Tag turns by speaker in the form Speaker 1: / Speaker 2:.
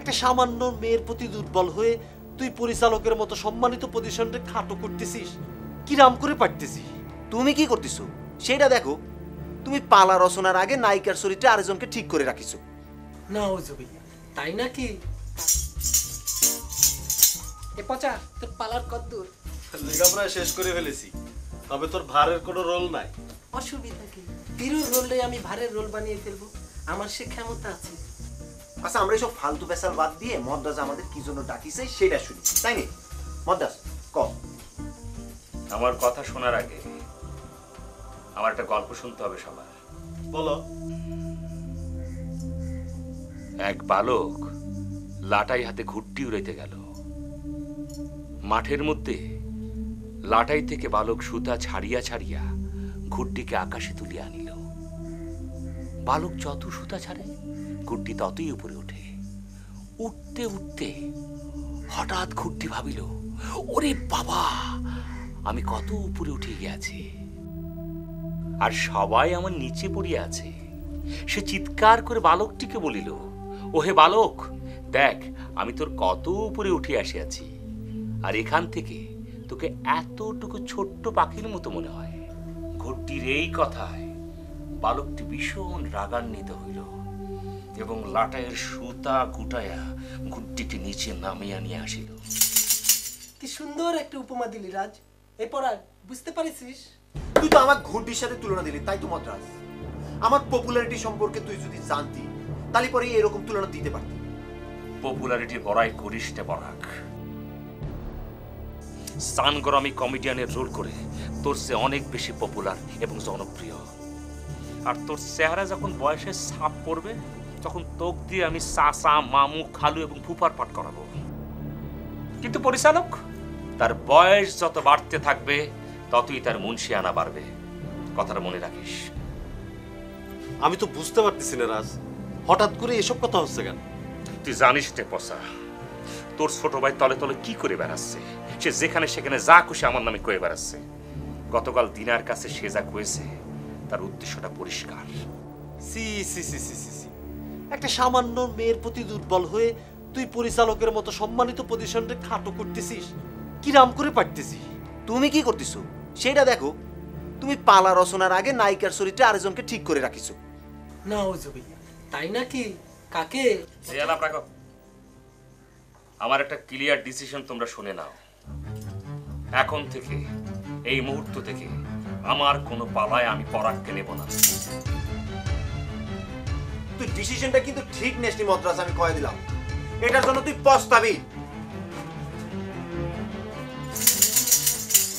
Speaker 1: একটা সামান্য মেয়ের প্রতি দুর্বল হয়ে তুই পরিচালকের মতো সম্মানিত পজিশনটা খাটো করতেছিস, কিরাম করে পারতেছিস?
Speaker 2: তুমি কি করতেছো সেটা দেখো। তুমি পালা রচনার আগে নায়িকার চরিত্রে আরেকজনকে ঠিক করে রাখিছো।
Speaker 3: না ওজুবিল্লাহ, তাই নাকি? এ পচা, তোর পালার কদ্দূর?
Speaker 1: লেখাপড়া শেষ করে ফেলেছি, তবে তোর ভারের কোনো রোল নাই।
Speaker 3: অসুবিধা কি? তিরুর রোললে আমি ভারের রোল বানিয়ে ফেলবো, আমার সে ক্ষমতা আছে।
Speaker 2: আচ্ছা, আমরা এইসব ফালতু পেশাল বাদ দিয়ে মদ্রাজ আমাদের কি জন্য ডাকিছে সেটা শুনি, তাই নি? মদ্রাজ ক।
Speaker 4: আমার কথা শোনার আগে আমার একটা গল্প শুনতে হবে সবার।
Speaker 1: বলো।
Speaker 4: এক বালক লাটাই হাতে ঘুরটি উড়াইতে গেল। মাঠের মধ্যে লাটাই থেকে বালক সুতা ছাড়িয়া ছাড়িয়া ঘুরটিকে আকাশে তুলিয়া আনিল। বালক যত সুতা ছাড়ে ঘুরটি ততই উপরে ওঠে। উঠতে উঠতে হঠাৎ ঘুরটি ভাবিল, ওরে বাবা, আমি কত উপরে উঠে গিয়াছি, আর সবাই আমার নিচে পড়িয়া আছে। সে চিৎকার করে বালকটিকে বলিল, ওহে বালক, দেখ আমি তোর কত উপরে উঠে আসিয়াছি, আর এখান থেকে তোকে এতটুকু ছোট্ট পাখির মতো মনে হয়। ঘুরটির এই কথায় বালকটি ভীষণ রাগান্বিত হইল এবং লাটাইয়ের সুতা গুটাইয়া ঘুরটিকে নিচে নামিয়া নিয়ে আসিল।
Speaker 3: কি সুন্দর একটা উপমা দিলি রাজ। এরপর আর বুঝতে পারিস?
Speaker 2: তুই তো আমার ঘুরটির সাথে তুলনা দিলি, তাই তো মদ্রাজ। আমার পপুলারিটি সম্পর্কে তুই যদি জানতি তাহলে পরে এরকম তুলনা দিতে পারতি।
Speaker 4: পপুলারিটি বড়াই করিস নে বরাক। সানগরমি কমেডিয়ানের রোল করে তোর সে অনেক বেশি পপুলার এবং জনপ্রিয়। আর তোর চেহারা যখন বয়সের ছাপ পড়বে তখন তোক দিয়ে আমি চাচা, মামু, খালু এবং ফুফার পাঠ করাবো। কিন্তু পরিচালক, তার বয়স যত বাড়তে থাকবে ততই তার মুন্সিয়ানা বাড়বে। কথাটা মনে রাখিস।
Speaker 1: আমি তো বুঝতে পারতেছি না রাজ, হঠাৎ করে এসব কথা হচ্ছে কেন?
Speaker 4: তুই জানিস নে পসা, তোর ছোট ভাই তলে তলে কি করে বেড়াচ্ছে। সে যেখানে সেখানে যা খুশি আমার নামে কয়ে বেড়াচ্ছে। গতকাল দিনার কাছে সে যা কয়েছে তার উদ্দেশ্যটা পরিষ্কার।
Speaker 1: সি সি সি সি সি সি, একটা সামান্য মেয়ের প্রতি দুর্বল হয়ে তুই পরিচালকের মতো সম্মানিত পজিশনটা খাটো করতেছিস, কিরাম করে পারতেছিস?
Speaker 2: তুমি কি করতেছো সেটা দেখো। তুমি পালা রচনার আগে নায়িকার চরিত্রে আরেকজনকে ঠিক করে রাখিছো।
Speaker 3: না ওজুবিল্লাহ, তাই নাকি? কাকে?
Speaker 4: আমার একটা ক্লিয়ার ডিসিশন তোমরা শুনে নাও। এখন থেকে, এই মুহূর্ত থেকে আমার কোনো পালায় আমি পরাগকে নেব না।
Speaker 2: তুই ডিসিশনটা কিন্তু ঠিক নেসনি মদ্রাস, আমি কয়ে দিলাম। এটার জন্য তুই পস্তাবি।